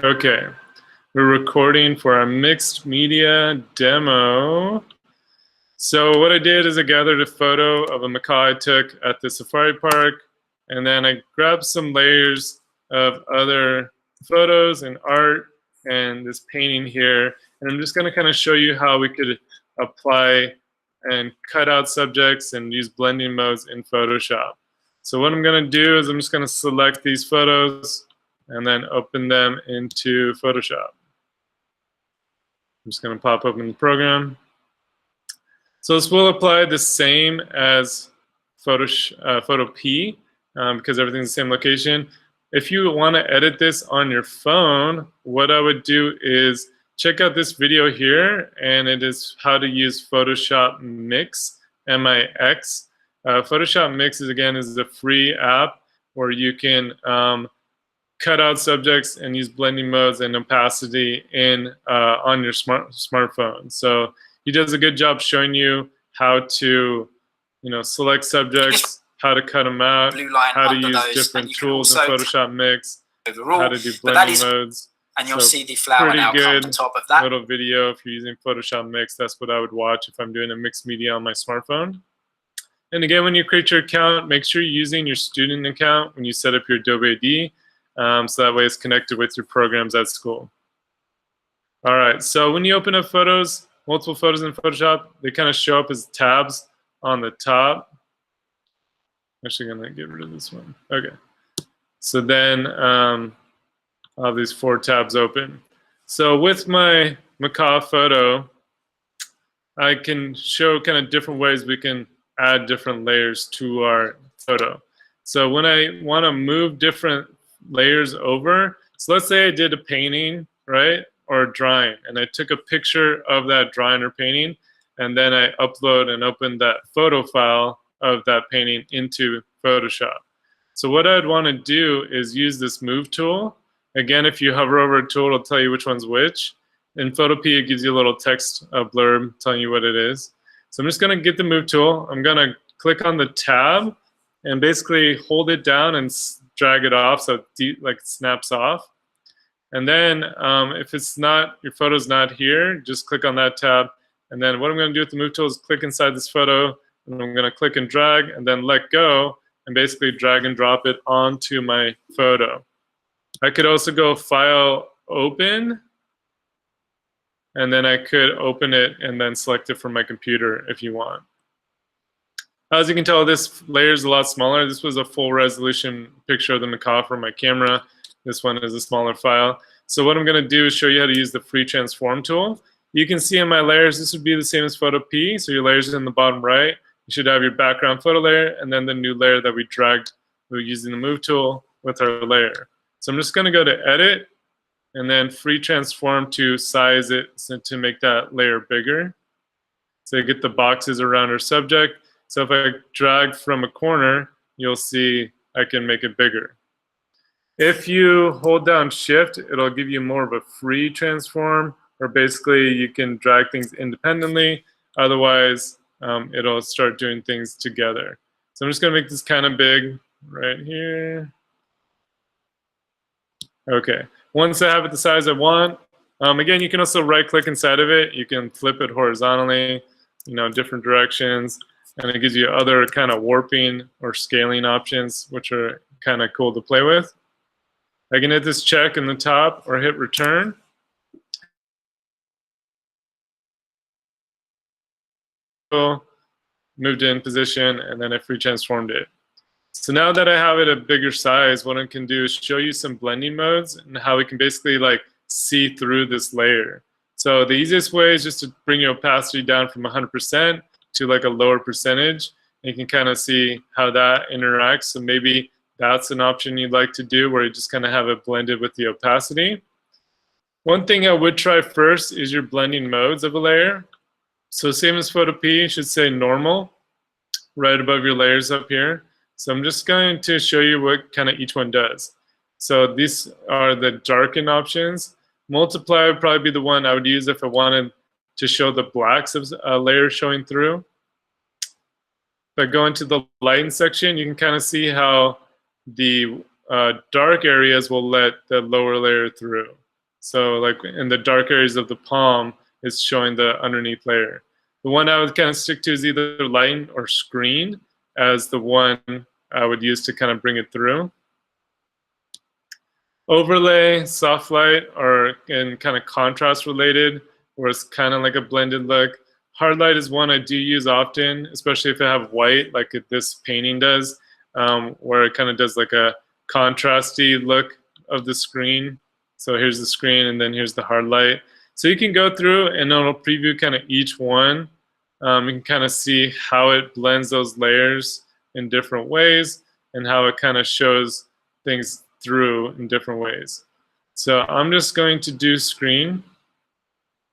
Okay, we're recording for our mixed media demo. So what I did is I gathered a photo of a macaw I took at the safari park, and then I grabbed some layers of other photos and art and this painting here, and I'm just going to kind of show you how we could apply and cut out subjects and use blending modes in Photoshop. So what I'm going to do is I'm just going to select these photos and then open them into Photoshop. I'm just going to pop open the program. So this will apply the same as Photo P because everything's the same location. If you want to edit this on your phone, what I would do is check out this video here, and it is how to use Photoshop Mix, M-I-X. Photoshop Mix is a free app where you can cut out subjects and use blending modes and opacity in on your smartphone. So he does a good job showing you how to, select subjects, how to cut them out, how to use different tools in Photoshop Mix, how to do blending modes. And you'll see the flower now come on top of that. Little video if you're using Photoshop Mix. That's what I would watch if I'm doing a mixed media on my smartphone. And again, when you create your account, make sure you're using your student account when you set up your Adobe ID. So that way it's connected with your programs at school. All right, so when you open up photos, multiple photos in Photoshop, they kind of show up as tabs on the top. I'm actually gonna get rid of this one. Okay, so then I'll have these 4 tabs open. So with my macaw photo, I can show kind of different ways we can add different layers to our photo. So when I wanna move different layers over, so let's say I did a painting, right, or a drawing, and I took a picture of that drawing or painting, and then I upload and open that photo file of that painting into Photoshop. So what I'd want to do is use this move tool. Again, if you hover over a tool, it'll tell you which one's which. In Photo P, it gives you a little text blurb telling you what it is. So I'm just going to get the move tool. I'm going to click on the tab and basically hold it down and drag it off so it like snaps off. And then if it's not, your photo's not here, just click on that tab. And then what I'm going to do with the move tool is click inside this photo, and I'm going to click and drag and then let go and basically drag and drop it onto my photo. I could also go File, Open, and then I could open it and then select it from my computer if you want. As you can tell, this layer is a lot smaller. This was a full resolution picture of the macaw from my camera. This one is a smaller file. So what I'm going to do is show you how to use the free transform tool. You can see in my layers, this would be the same as Photo P. So your layers are in the bottom right. You should have your background photo layer and then the new layer that we dragged using the move tool with our layer. So I'm just going to go to Edit and then free transform to size it to make that layer bigger. So you get the boxes around our subject. So if I drag from a corner, you'll see I can make it bigger. If you hold down Shift, it'll give you more of a free transform, or basically you can drag things independently. Otherwise, it'll start doing things together. So I'm just going to make this kind of big right here. Okay. Once I have it the size I want, again, you can also right-click inside of it. You can flip it horizontally, different directions, and it gives you other kind of warping or scaling options, which are kind of cool to play with. I can hit this check in the top or hit return. Moved it in position, and then I free transformed it. So now that I have it a bigger size, what I can do is show you some blending modes and how we can basically see through this layer. So the easiest way is just to bring your opacity down from 100% to a lower percentage. And you can kind of see how that interacts. So maybe that's an option you'd like to do where you just kind of have it blended with the opacity. One thing I would try first is your blending modes of a layer. So same as Photo P, you should say normal right above your layers up here. So I'm just going to show you what kind of each one does. So these are the darken options. Multiply would probably be the one I would use if I wanted to show the blacks of a layer showing through. If I go into the lighten section, you can kind of see how the dark areas will let the lower layer through. So like in the dark areas of the palm, it's showing the underneath layer. The one I would kind of stick to is either line or screen as the one I would use to kind of bring it through. Overlay, soft light are in kind of contrast related, where it's kind of like a blended look. Hard light is one I do use often, especially if I have white, like this painting does, where it kind of does like a contrasty look of the screen. So here's the screen, and then here's the hard light. So you can go through, and it'll preview kind of each one. You can kind of see how it blends those layers in different ways, and how it kind of shows things through in different ways. So I'm just going to do screen,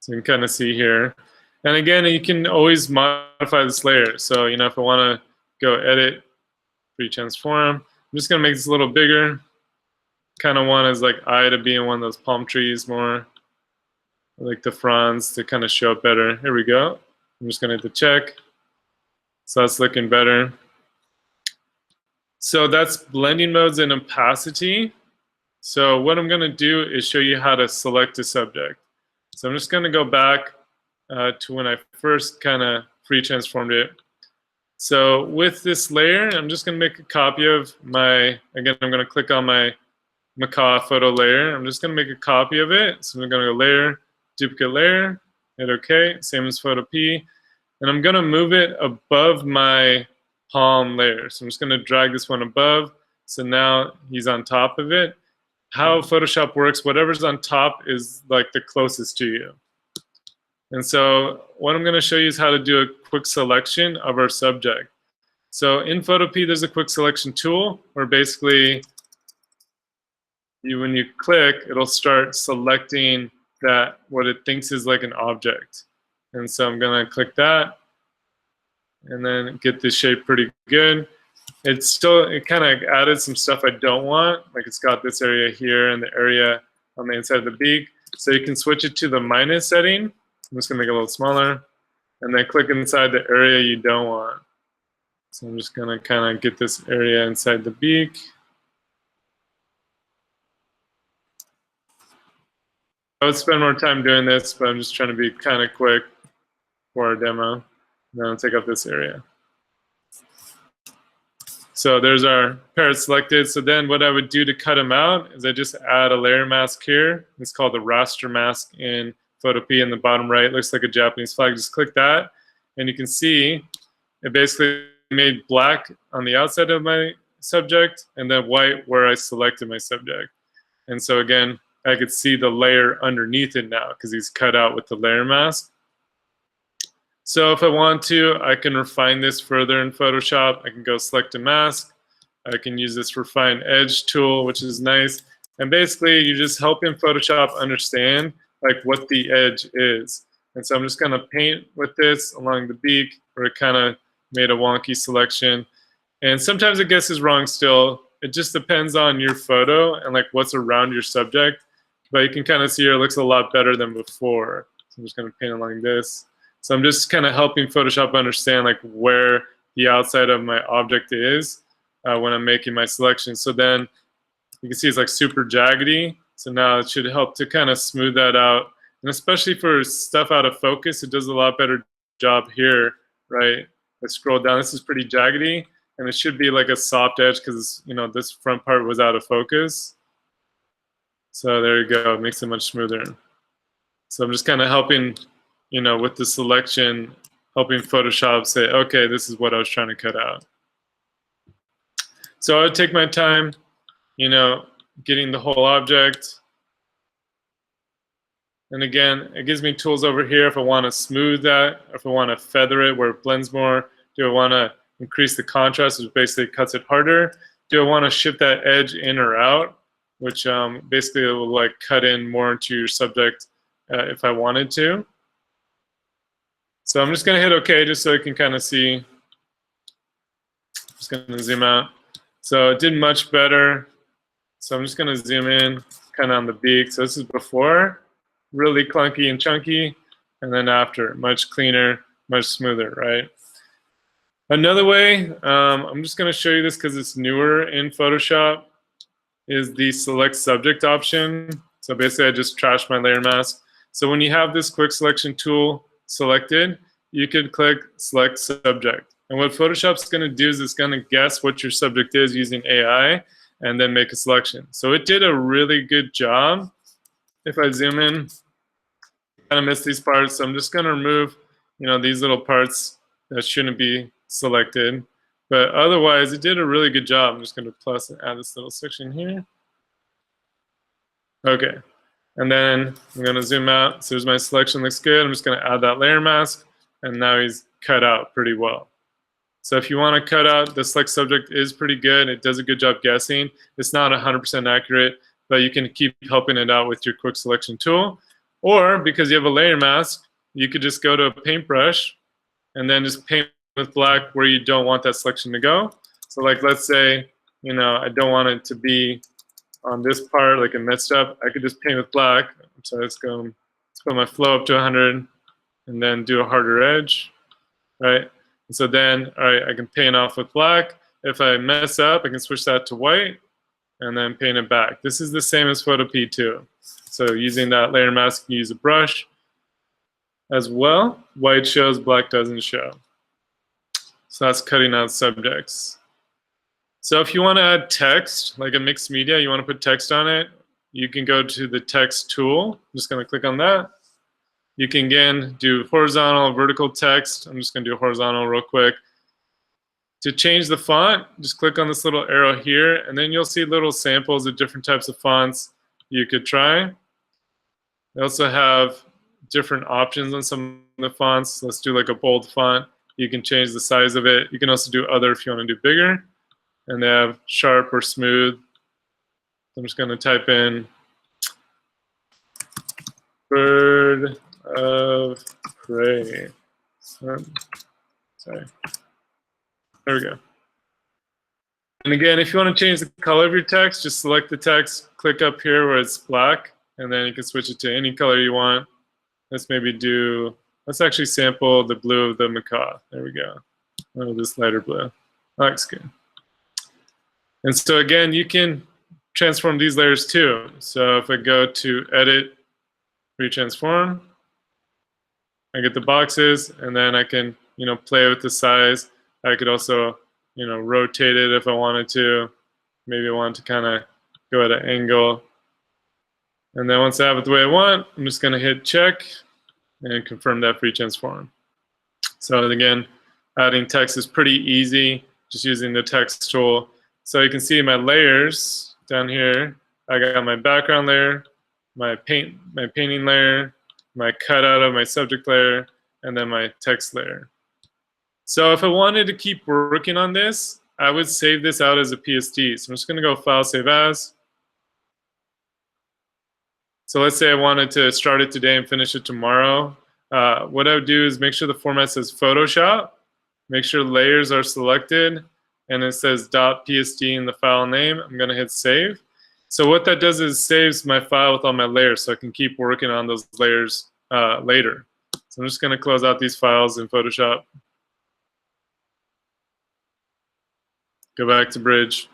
so you can kind of see here. And again, you can always modify this layer. So if I want to go edit, pre-transform, I'm just going to make this a little bigger. Kind of want is like eye to be in one of those palm trees more. I like the fronds to kind of show up better. Here we go. I'm just going to hit the check. So that's looking better. So that's blending modes and opacity. So what I'm going to do is show you how to select a subject. So I'm just going to go back to when I first kind of pre-transformed it. So with this layer, I'm just going to make a copy of my, again, I'm going to click on my macaw photo layer. I'm just going to make a copy of it. So I'm going to go layer, duplicate layer, hit OK, same as photo P. And I'm going to move it above my palm layer. So I'm just going to drag this one above. So now he's on top of it. How Photoshop works, whatever's on top is like the closest to you. And so what I'm going to show you is how to do a quick selection of our subject. So in Photo P, there's a quick selection tool where basically when you click, it'll start selecting that what it thinks is like an object. And so I'm going to click that and then get this shape pretty good. It kind of added some stuff I don't want, like it's got this area here and the area on the inside of the beak. So you can switch it to the minus setting. I'm just gonna make it a little smaller, and then click inside the area you don't want. So I'm just gonna kind of get this area inside the beak. I would spend more time doing this, but I'm just trying to be kind of quick for our demo. Then I'll take up this area. So there's our parrot selected. So then what I would do to cut them out is I just add a layer mask here. It's called the raster mask in Photo P in the bottom right. It looks like a Japanese flag. Just click that, and you can see it basically made black on the outside of my subject and then white where I selected my subject. And so again, I could see the layer underneath it now because he's cut out with the layer mask. So if I want to, I can refine this further in Photoshop. I can go select a mask. I can use this refine edge tool, which is nice. And basically, you're just helping Photoshop understand like what the edge is. And so I'm just going to paint with this along the beak where it kind of made a wonky selection. And sometimes it guesses wrong still. It just depends on your photo and like what's around your subject. But you can kind of see here it looks a lot better than before. So I'm just going to paint along this. So I'm just kind of helping Photoshop understand like where the outside of my object is when I'm making my selection. So then you can see it's like super jaggedy. So now it should help to kind of smooth that out. And especially for stuff out of focus, it does a lot better job here, right? I scroll down, this is pretty jaggedy, and it should be like a soft edge because this front part was out of focus. So there you go, it makes it much smoother. So I'm just kind of helping, with the selection, helping Photoshop say, okay, this is what I was trying to cut out. So I would take my time, getting the whole object. And again, it gives me tools over here if I want to smooth that, or if I want to feather it where it blends more. Do I want to increase the contrast, which basically cuts it harder? Do I want to shift that edge in or out, which basically it will like cut in more into your subject if I wanted to. So I'm just going to hit OK just so you can kind of see. Just going to zoom out. So it did much better. So I'm just going to zoom in kind of on the beak. So this is before, really clunky and chunky, and then after, much cleaner, much smoother, right? Another way, I'm just going to show you this because it's newer in Photoshop, is the select subject option. So basically, I just trashed my layer mask. So when you have this quick selection tool selected, you could click select subject. And what Photoshop's going to do is it's going to guess what your subject is using AI and then make a selection. So it did a really good job. If I zoom in, kind of missed these parts, so I'm just going to remove, these little parts that shouldn't be selected. But otherwise, it did a really good job. I'm just going to plus and add this little section here. Okay, and then I'm going to zoom out. So there's my selection, looks good. I'm just going to add that layer mask, and now he's cut out pretty well. So if you want to cut out, the select subject is pretty good. It does a good job guessing. It's not 100% accurate, but you can keep helping it out with your quick selection tool. Or because you have a layer mask, you could just go to a paintbrush and then just paint with black where you don't want that selection to go. So like, let's say, I don't want it to be on this part, like a messed up. I could just paint with black. So let's put my flow up to 100 and then do a harder edge, right? And so then, all right, I can paint off with black. If I mess up, I can switch that to white and then paint it back. This is the same as Photo P2. So using that layer mask, you use a brush as well. White shows, black doesn't show. So that's cutting out subjects. So if you want to add text, like a mixed media, you want to put text on it, you can go to the text tool. I'm just going to click on that. You can, again, do horizontal, vertical text. I'm just going to do horizontal real quick. To change the font, just click on this little arrow here, and then you'll see little samples of different types of fonts you could try. They also have different options on some of the fonts. Let's do like a bold font. You can change the size of it. You can also do other if you want to do bigger. And they have sharp or smooth. I'm just going to type in bird of prey. Sorry. There we go. And again, if you want to change the color of your text, just select the text, click up here where it's black, and then you can switch it to any color you want. Let's actually sample the blue of the macaw. There we go. Oh, this lighter blue. That looks good. And so again, you can transform these layers too. So if I go to Edit, Retransform, I get the boxes, and then I can, play with the size. I could also, rotate it if I wanted to. Maybe I want to kind of go at an angle. And then once I have it the way I want, I'm just going to hit check and confirm that free transform. So again, adding text is pretty easy, just using the text tool. So you can see my layers down here. I got my background layer, my painting layer, my cutout of my subject layer, and then my text layer. So if I wanted to keep working on this, I would save this out as a PSD. So I'm just going to go File, Save As. So let's say I wanted to start it today and finish it tomorrow. What I would do is make sure the format says Photoshop, make sure layers are selected, and it says .psd in the file name. I'm going to hit Save. So what that does is saves my file with all my layers, so I can keep working on those layers later. So I'm just going to close out these files in Photoshop. Go back to Bridge.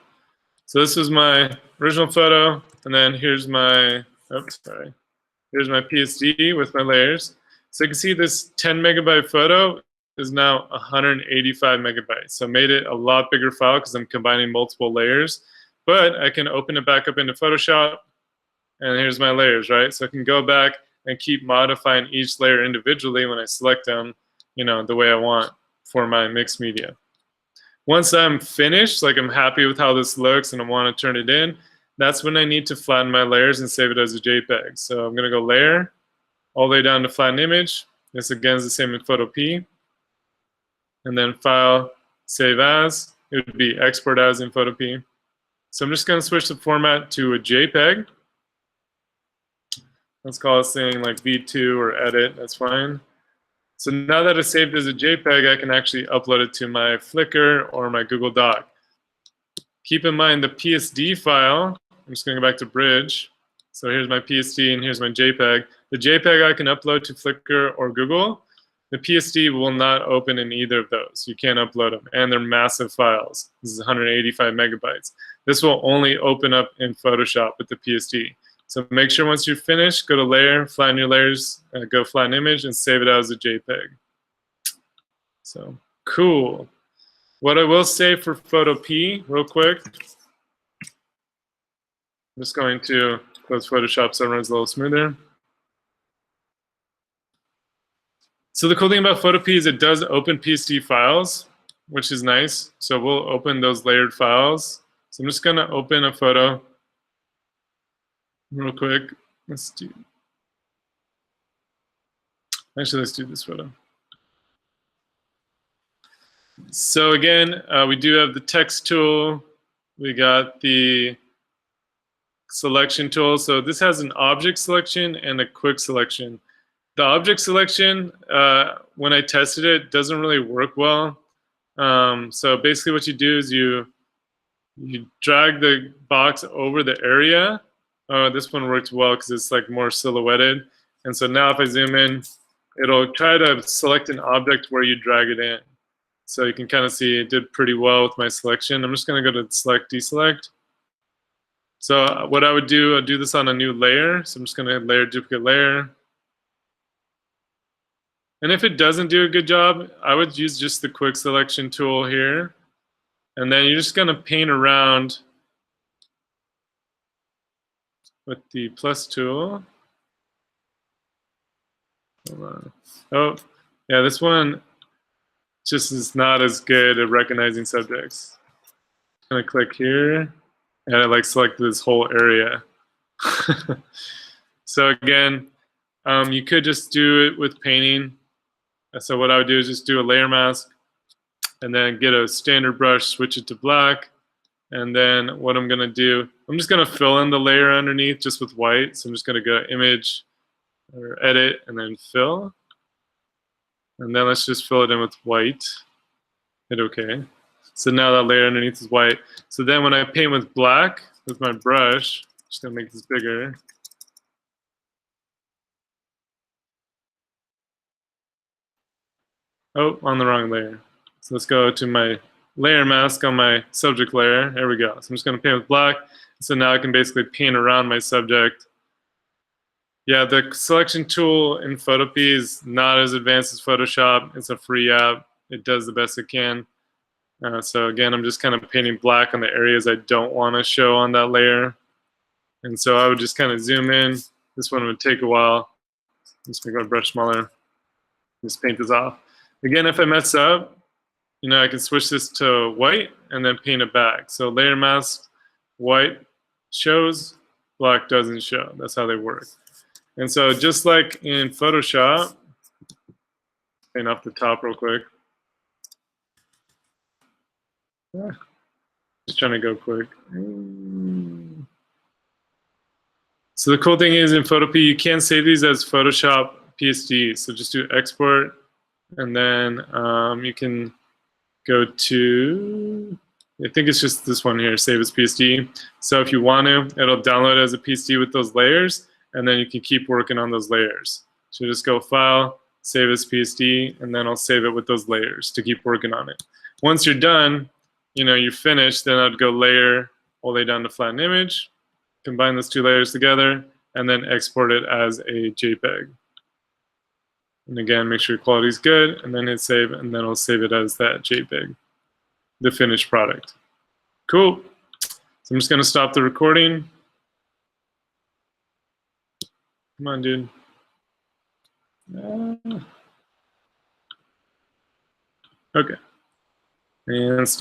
So this is my original photo, and then here's my, here's my PSD with my layers. So you can see this 10 megabyte photo is now 185 megabytes. So I made it a lot bigger file because I'm combining multiple layers. But I can open it back up into Photoshop, and here's my layers, right? So I can go back and keep modifying each layer individually when I select them, the way I want for my mixed media. Once I'm finished, like I'm happy with how this looks and I want to turn it in, that's when I need to flatten my layers and save it as a JPEG. So I'm going to go Layer, all the way down to Flatten Image. This again is the same in Photo P. And then File, Save As. It would be Export As in Photo P. So I'm just going to switch the format to a JPEG. Let's call this thing like V2 or Edit. That's fine. So now that it's saved as a JPEG, I can actually upload it to my Flickr or my Google Doc. Keep in mind the PSD file. I'm just going to go back to Bridge. So here's my PSD and here's my JPEG. The JPEG I can upload to Flickr or Google. The PSD will not open in either of those. You can't upload them, and they're massive files. This is 185 megabytes. This will only open up in Photoshop with the PSD. So make sure once you're finished, go to layer, flatten your layers, go flatten image, and save it as a JPEG. So cool. What I will say for photo P, real quick, I'm just going to close Photoshop so it runs a little smoother. So the cool thing about photo P is it does open PSD files, which is nice. So we'll open those layered files. So I'm just going to open a photo real quick. Let's do this photo. So again, we do have the text tool. We got the selection tool. So this has an object selection and a quick selection. The object selection, when I tested it, doesn't really work well. So basically what you do is you drag the box over the area. This one works well because it's like more silhouetted. And so now if I zoom in, it'll try to select an object where you drag it in. So you can kind of see it did pretty well with my selection. I'm just going to go to select, deselect. So what I would do, I'll do this on a new layer. So I'm just going to layer, duplicate layer. And if it doesn't do a good job, I would use just the quick selection tool here. And then you're just going to paint around with the plus tool. Hold on. Oh, yeah, this one just is not as good at recognizing subjects. I'm going to click here, and I like select this whole area. So again, you could just do it with painting. So what I would do is just do a layer mask, and then get a standard brush, switch it to black. And then what I'm going to do, I'm just going to fill in the layer underneath just with white. So I'm just going to go image or edit and then fill. And then let's just fill it in with white. Hit OK. So now that layer underneath is white. So then when I paint with black with my brush, I'm just going to make this bigger. Oh, on the wrong layer. So let's go to my layer mask on my subject layer. There we go. So I'm just going to paint with black. So now I can basically paint around my subject. Yeah, the selection tool in Photopea is not as advanced as Photoshop. It's a free app. It does the best it can. So again, I'm just kind of painting black on the areas I don't want to show on that layer. And so I would just kind of zoom in. This one would take a while. Just make my brush smaller. Just paint this off. Again, if I mess up, you know, I can switch this to white and then paint it back. So layer mask, white shows, black doesn't show. That's how they work. And so just like in Photoshop, paint off the top real quick. Just trying to go quick. So the cool thing is in Photopea, you can save these as Photoshop PSD. So just do export, and then you can go to, I think it's just this one here, save as PSD. So if you want to, it'll download as a PSD with those layers, and then you can keep working on those layers. So just go File, Save as PSD, and then I'll save it with those layers to keep working on it. Once you're done, you know, you're finished, then I'd go layer all the way down to flatten image, combine those two layers together, and then export it as a JPEG. And again, make sure your quality is good, and then hit save, and then I'll save it as that JPEG, the finished product. Cool. So I'm just going to stop the recording. Come on, dude. Okay. And stop.